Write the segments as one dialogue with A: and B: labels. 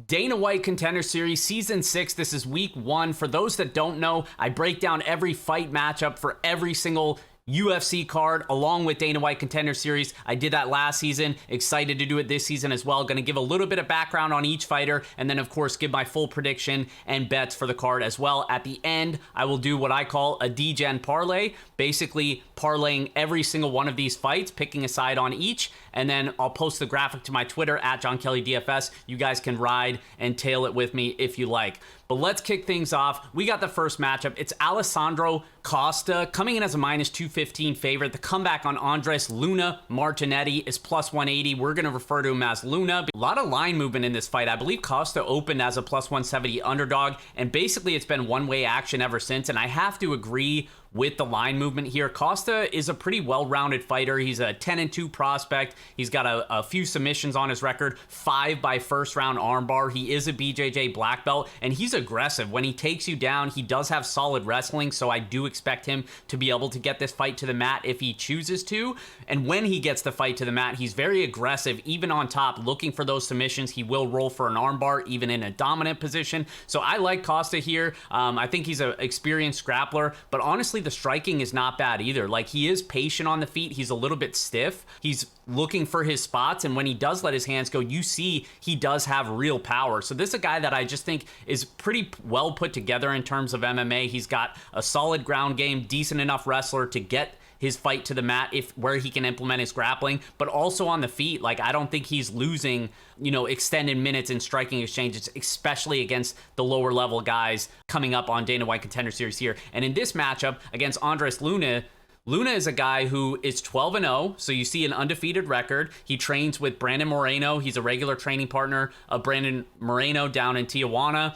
A: Dana White Contender Series Season 6. This is week 1. For those that don't know, I break down every fight matchup for every single UFC card along with Dana White Contender Series. I did that last season. Excited to do it this season as well. Going to give a little bit of background on each fighter and then, of course, give my full prediction and bets for the card as well. At the end, I will do what I call a DGen parlay, basically parlaying every single one of these fights, picking a side on each, and then I'll post the graphic to my Twitter at JohnKellyDFS. You guys can ride and tail it with me if you like. But let's kick things off. We got the first matchup. It's Alessandro Costa coming in as a minus 215 favorite. The comeback on Andres Luna Martinetti is plus 180. We're going to refer to him as Luna. A lot of line movement in this fight. I believe Costa opened as a plus 170 underdog, and basically it's been one-way action ever since, and I have to agree with the line movement here. Costa is a pretty well-rounded fighter. He's a 10-2 prospect. He's got a few submissions on his record, 5 by first-round armbar. He is a BJJ black belt, and he's aggressive. When he takes you down, he does have solid wrestling, so I do expect him to be able to get this fight to the mat if he chooses to. And when he gets the fight to the mat, he's very aggressive, even on top, looking for those submissions. He will roll for an armbar, even in a dominant position. So I like Costa here. I think he's an experienced grappler, but honestly, the striking is not bad either. Like, he is patient on the feet. He's a little bit stiff. He's looking for his spots, and when he does let his hands go, you see he does have real power. So this is a guy that I just think is pretty well put together in terms of MMA. He's got a solid ground game, decent enough wrestler to get his fight to the mat where he can implement his grappling, but also on the feet. Like, I don't think he's losing, extended minutes in striking exchanges, especially against the lower level guys coming up on Dana White Contender Series here. And in this matchup against Andres Luna, Luna is a guy who is 12-0, so you see an undefeated record. He trains with Brandon Moreno. He's a regular training partner of Brandon Moreno down in Tijuana.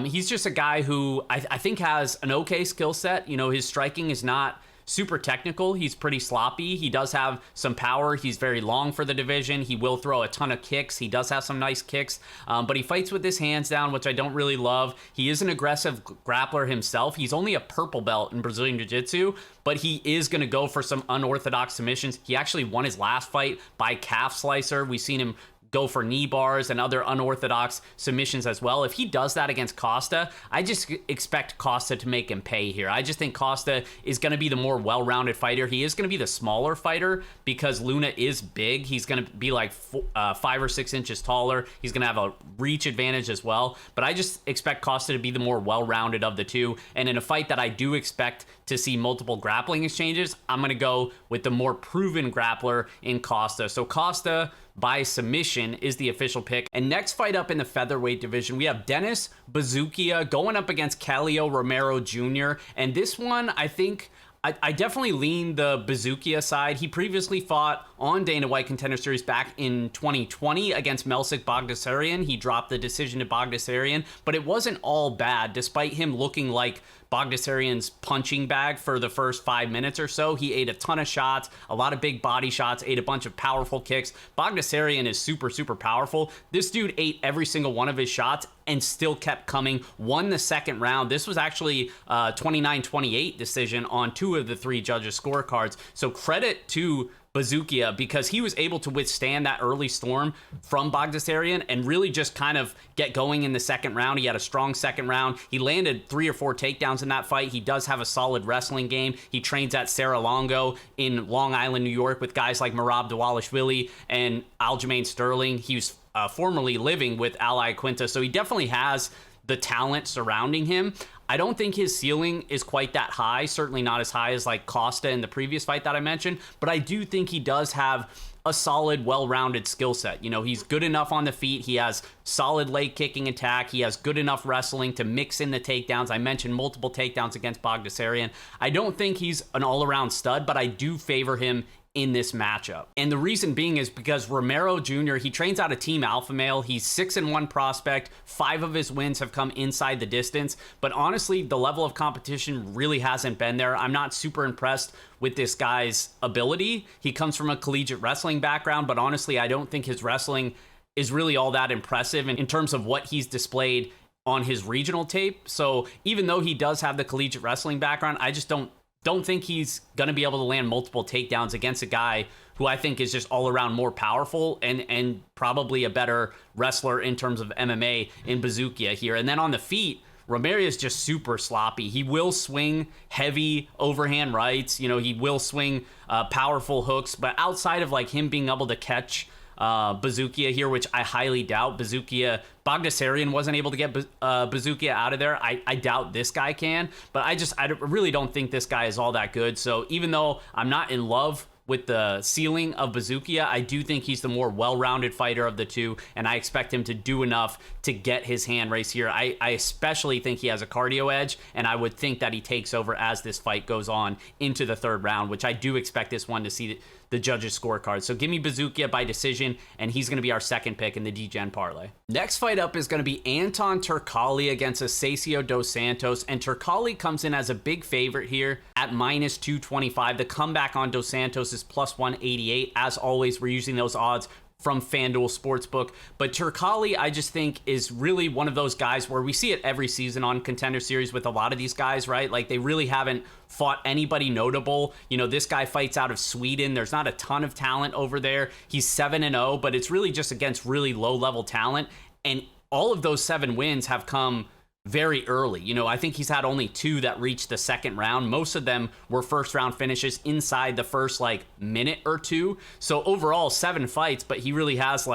A: He's just a guy who I think has an okay skill set. His striking is not super technical. He's pretty sloppy. He does have some power. He's very long for the division. He will throw a ton of kicks. He does have some nice kicks, but he fights with his hands down, which I don't really love. He is an aggressive grappler himself. He's only a purple belt in Brazilian Jiu-Jitsu, but he is going to go for some unorthodox submissions. He actually won his last fight by calf slicer. We've seen him go for knee bars and other unorthodox submissions as well. If he does that against Costa, I just expect Costa to make him pay here. I just think Costa is going to be the more well-rounded fighter. He is going to be the smaller fighter because Luna is big. He's going to be like 5 or 6 inches taller. He's going to have a reach advantage as well. But I just expect Costa to be the more well-rounded of the two. And in a fight that I do expect to see multiple grappling exchanges, I'm going to go with the more proven grappler in Costa. So Costa by submission is the official pick. And next fight up in the featherweight division, we have Dennis Bazooka going up against Calio Romero Jr. And this one, I think I definitely lean the Bazooka side. He previously fought on Dana White Contender Series back in 2020 against Melsik Bagdasaryan. He dropped the decision to Bagdasaryan, but it wasn't all bad. Despite him looking like Bagdasaryan's punching bag for the first 5 minutes or so, he ate a ton of shots, a lot of big body shots, ate a bunch of powerful kicks. Bagdasaryan is super, super powerful. This dude ate every single one of his shots and still kept coming, won the second round. This was actually a 29-28 decision on 2 of the 3 judges' scorecards. So credit to Bazooka because he was able to withstand that early storm from Bagdasaryan and really just kind of get going in the second round. He had a strong second round. He landed 3 or 4 takedowns in that fight. He does have a solid wrestling game. He trains at Serra-Longo in Long Island, New York with guys like Merab Dvalishvili and Aljamain Sterling. He was formerly living with Ally Quinta, so he definitely has the talent surrounding him. I don't think his ceiling is quite that high, certainly not as high as like Costa in the previous fight that I mentioned, but I do think he does have a solid, well-rounded skill set. He's good enough on the feet. He has solid leg kicking attack. He has good enough wrestling to mix in the takedowns. I mentioned multiple takedowns against Bagdasaryan. I don't think he's an all-around stud, but I do favor him in this matchup. And the reason being is because Romero Jr., he trains out of Team Alpha Male. He's 6-1 prospect. 5 of his wins have come inside the distance. But honestly, the level of competition really hasn't been there. I'm not super impressed with this guy's ability. He comes from a collegiate wrestling background, but honestly, I don't think his wrestling is really all that impressive in terms of what he's displayed on his regional tape. So even though he does have the collegiate wrestling background, I just don't don't think he's going to be able to land multiple takedowns against a guy who I think is just all around more powerful and probably a better wrestler in terms of MMA in Bazooka here. And then on the feet, Romero is just super sloppy. He will swing heavy overhand rights. He will swing powerful hooks. But outside of like him being able to catch Bazooka here, which I highly doubt. Bogdasarian wasn't able to get Bazooka out of there. I doubt this guy can. But I really don't think this guy is all that good. So even though I'm not in love with the ceiling of Bazooka, I do think he's the more well-rounded fighter of the two, and I expect him to do enough to get his hand race here. I especially think he has a cardio edge, and I would think that he takes over as this fight goes on into the third round, which I do expect this one to see the judges' scorecard. So give me Bazooka by decision, and he's going to be our second pick in the DGen parlay. Next fight up is going to be Anton Turkali against Acesio dos Santos, and Turkali comes in as a big favorite here at minus 225. The comeback on dos Santos is plus 188. As always, we're using those odds from FanDuel Sportsbook. But Turkali, I just think, is really one of those guys where we see it every season on Contender Series with a lot of these guys, right? Like, they really haven't fought anybody notable. This guy fights out of Sweden. There's not a ton of talent over there. He's 7-0, but it's really just against really low-level talent. And all of those 7 wins have come very early. I think he's had only 2 that reached the second round. Most of them were first round finishes inside the first minute or 2. So overall 7 fights, but he really has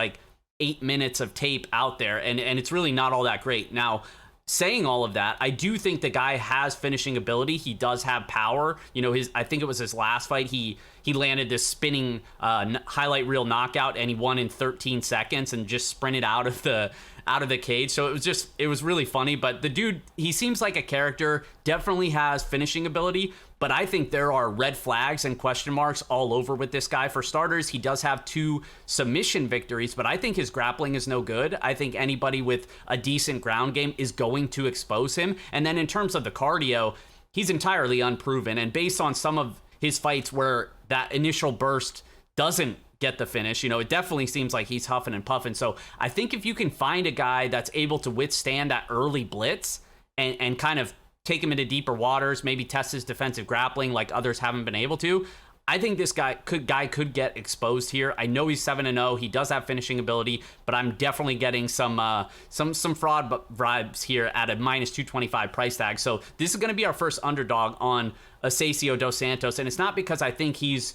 A: 8 minutes of tape out there, and it's really not all that great. Now, saying all of that, I do think the guy has finishing ability. He does have power. I think it was his last fight. He landed this spinning highlight reel knockout, and he won in 13 seconds and just sprinted out of the cage. So it was really funny. But the dude, he seems like a character, definitely has finishing ability. But I think there are red flags and question marks all over with this guy. For starters, he does have 2 submission victories, but I think his grappling is no good. I think anybody with a decent ground game is going to expose him. And then in terms of the cardio, he's entirely unproven. And based on some of his fights where that initial burst doesn't get the finish, it definitely seems like he's huffing and puffing. So I think if you can find a guy that's able to withstand that early blitz and kind of take him into deeper waters, maybe test his defensive grappling like others haven't been able to, I think this guy could get exposed here. I know he's 7-0. He does have finishing ability, but I'm definitely getting some fraud vibes here at a minus 225 price tag. So this is going to be our first underdog on Acesio dos Santos, and it's not because I think he's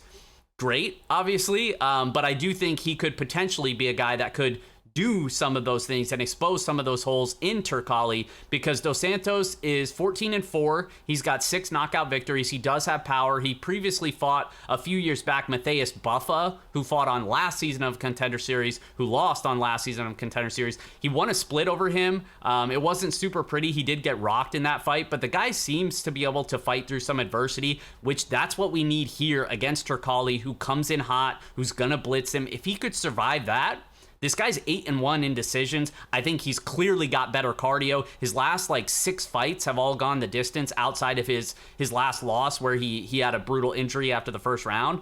A: great, obviously, but I do think he could potentially be a guy that could do some of those things and expose some of those holes in Turkali, because Dos Santos is 14-4. He's got 6 knockout victories. He does have power. He previously fought a few years back Matheus Buffa, who fought on last season of Contender Series, who lost on last season of Contender Series. He won a split over him. It wasn't super pretty. He did get rocked in that fight, but the guy seems to be able to fight through some adversity, which that's what we need here against Turkali, who comes in hot, who's gonna blitz him. If he could survive that, this guy's 8-1 in decisions. I think he's clearly got better cardio. His last 6 fights have all gone the distance outside of his last loss, where he had a brutal injury after the first round.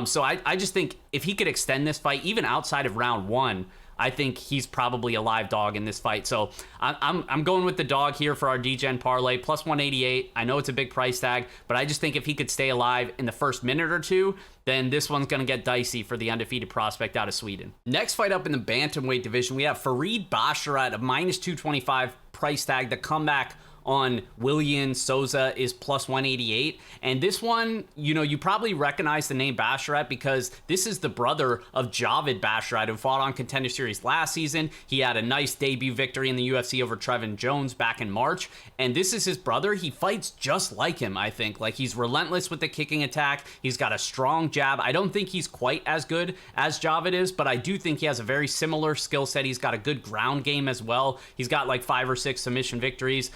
A: So I just think if he could extend this fight, even outside of round 1, I think he's probably a live dog in this fight. So I'm going with the dog here for our DGen parlay, plus 188. I know it's a big price tag, but I just think if he could stay alive in the first minute or 2, then this one's going to get dicey for the undefeated prospect out of Sweden. Next fight up in the bantamweight division, we have Farid Bashar at a minus 225 price tag. The comeback on Willian Souza is plus 188. And this one, you probably recognize the name Bashar because this is the brother of Javid Bashar, who fought on Contender Series last season. He had a nice debut victory in the UFC over Trevin Jones back in March. And this is his brother. He fights just like him, I think. He's relentless with the kicking attack. He's got a strong jab. I don't think he's quite as good as Javid is, but I do think he has a very similar skill set. He's got a good ground game as well. He's got 5 or 6 submission victories.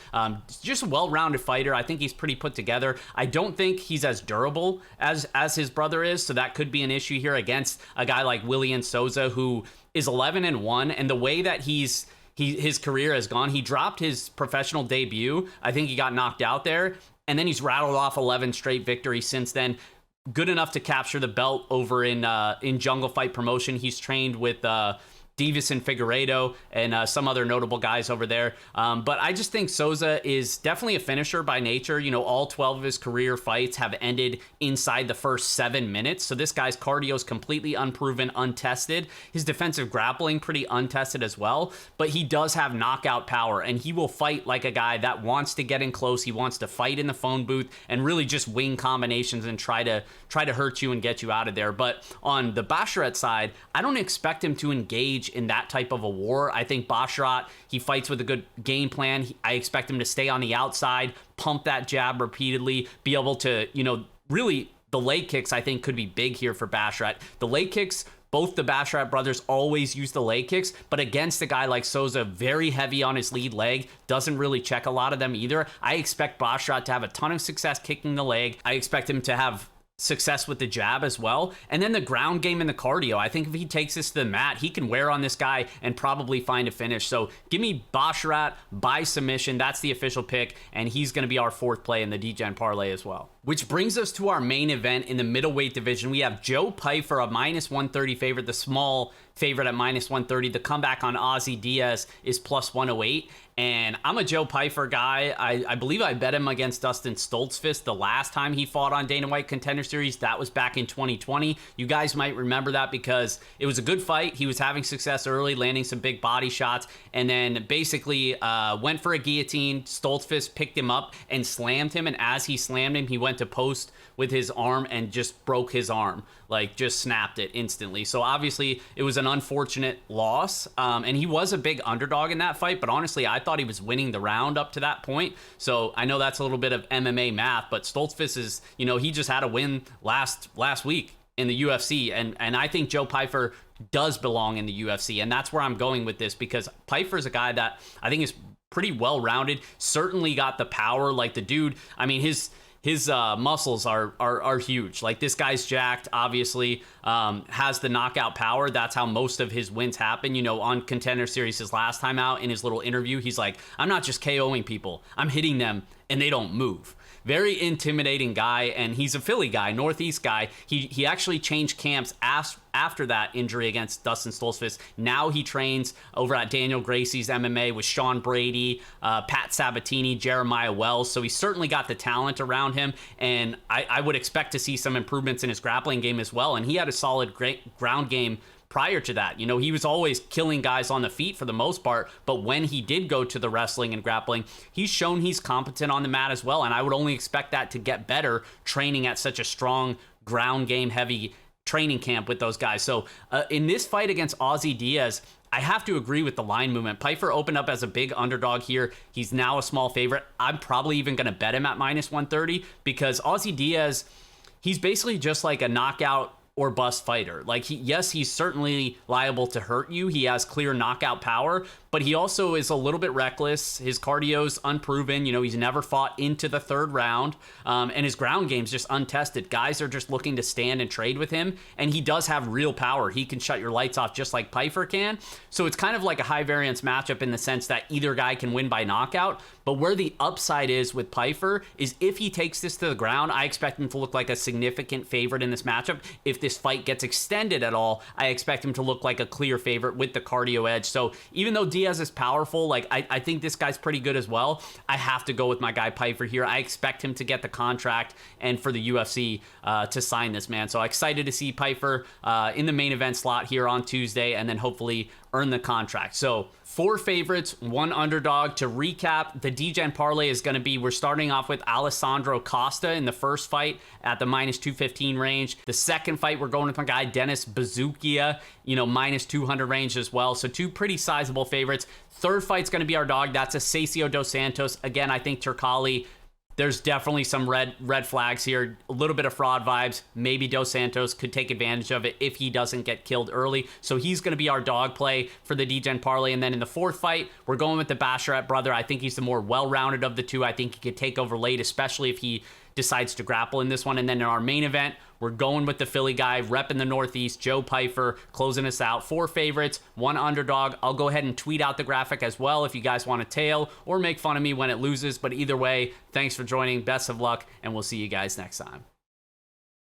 A: Just a well-rounded fighter. I think he's pretty put together. I don't think he's as durable as his brother is, so that could be an issue here against a guy like Willian Souza, who is 11-1, and the way that his career has gone, he dropped his professional debut. I think he got knocked out there, and then he's rattled off 11 straight victories since then. Good enough to capture the belt over in Jungle Fight Promotion. He's trained with Davison Figueiredo and some other notable guys over there. But I just think Souza is definitely a finisher by nature. You know, all 12 of his career fights have ended inside the first 7 minutes. So this guy's cardio is completely unproven, untested. His defensive grappling pretty untested as well. But he does have knockout power, and he will fight like a guy that wants to get in close. He wants to fight in the phone booth and really just wing combinations and try to hurt you and get you out of there. But on the Bashar side, I don't expect him to engage in that type of a war. I think Bashar, he fights with a good game plan. I expect him to stay on the outside, pump that jab repeatedly, be able to, you know, really the leg kicks I think could be big here for Bashar. The leg kicks, both the Bashar brothers always use the leg kicks, but against a guy like Souza, very heavy on his lead leg, doesn't really check a lot of them either. I expect Bashar to have a ton of success kicking the leg. I expect him to have success with the jab as well. And then the ground game and the cardio. I think if he takes this to the mat, he can wear on this guy and probably find a finish. So give me Bashar by submission. That's the official pick. And he's going to be our fourth play in the DGen parlay as well. Which brings us to our main event in the middleweight division. We have Joe Pyfer, a minus 130 favorite, the small favorite at minus 130. The comeback on Ozzy Diaz is plus 108. And I'm a Joe Pyfer guy. I believe I bet him against Dustin Stoltzfus the last time he fought on Dana White Contender Series. That was back in 2020. You guys might remember that because it was a good fight. He was having success early, landing some big body shots, and then basically went for a guillotine. Stoltzfus picked him up and slammed him, and as he slammed him, he went to post with his arm and just broke his arm, like just snapped it instantly. So obviously it was an unfortunate loss, and he was a big underdog in that fight, but honestly I thought he was winning the round up to that point. So I know that's a little bit of MMA math, but Stoltzfus is, you know, he just had a win last week in the UFC, and I think Joe Pyfer does belong in the UFC, and that's where I'm going with this, because Pyfer is a guy that I think is pretty well-rounded, certainly got the power. Like the dude, I mean, his muscles are huge. Like this guy's jacked, obviously, has the knockout power. That's how most of his wins happen. You know, on Contender Series his last time out, in his little interview, he's like, I'm not just KOing people, I'm hitting them and they don't move. Very intimidating guy, and he's a Philly guy, Northeast guy. He actually changed camps after that injury against Dustin Stoltzfus. Now he trains over at Daniel Gracie's MMA with Sean Brady, Pat Sabatini, Jeremiah Wells. So he's certainly got the talent around him, and I would expect to see some improvements in his grappling game as well. And he had a solid great ground game prior to that. You know, he was always killing guys on the feet for the most part, but when he did go to the wrestling and grappling, he's shown he's competent on the mat as well, and I would only expect that to get better training at such a strong ground game heavy training camp with those guys. So in this fight against Ozzy Diaz, I have to agree with the line movement. Pyfer opened up as a big underdog here. He's now a small favorite. I'm probably even going to bet him at minus 130 because Ozzy Diaz, he's basically just like a knockout or bust fighter. Like, he's certainly liable to hurt you. He has clear knockout power, but he also is a little bit reckless. His cardio's unproven. You know, he's never fought into the third round, and his ground game's just untested. Guys are just looking to stand and trade with him, and he does have real power. He can shut your lights off just like Pyfer can. So it's kind of like a high variance matchup in the sense that either guy can win by knockout, but where the upside is with Pyfer is if he takes this to the ground, I expect him to look like a significant favorite in this matchup. If this fight gets extended at all, I expect him to look like a clear favorite with the cardio edge. So even though Diaz is powerful, like I think this guy's pretty good as well, I have to go with my guy Pyfer here. I expect him to get the contract and for the UFC to sign this, man. So excited to see Pyfer in the main event slot here on Tuesday, and then hopefully earn the contract. So 4 favorites, 1 underdog. To recap, the DGen parlay is going to be, we're starting off with Alessandro Costa in the first fight at the minus 215 range. The second fight, we're going with my guy Dennis Bazooka, you know, minus 200 range as well. So 2 pretty sizable favorites. Third fight's going to be our dog. That's Acesio dos Santos. Again, I think Turkali, there's definitely some red flags here, a little bit of fraud vibes. Maybe Dos Santos could take advantage of it if he doesn't get killed early. So he's going to be our dog play for the DGen parlay. And then in the fourth fight, we're going with the Bashar brother. I think he's the more well-rounded of the two. I think he could take over late, especially if he decides to grapple in this one. And then in our main event, we're going with the Philly guy, repping the Northeast, Joe Pyfer, closing us out. 4 favorites, 1 underdog. I'll go ahead and tweet out the graphic as well if you guys want to tail or make fun of me when it loses. But either way, thanks for joining. Best of luck, and we'll see you guys next time.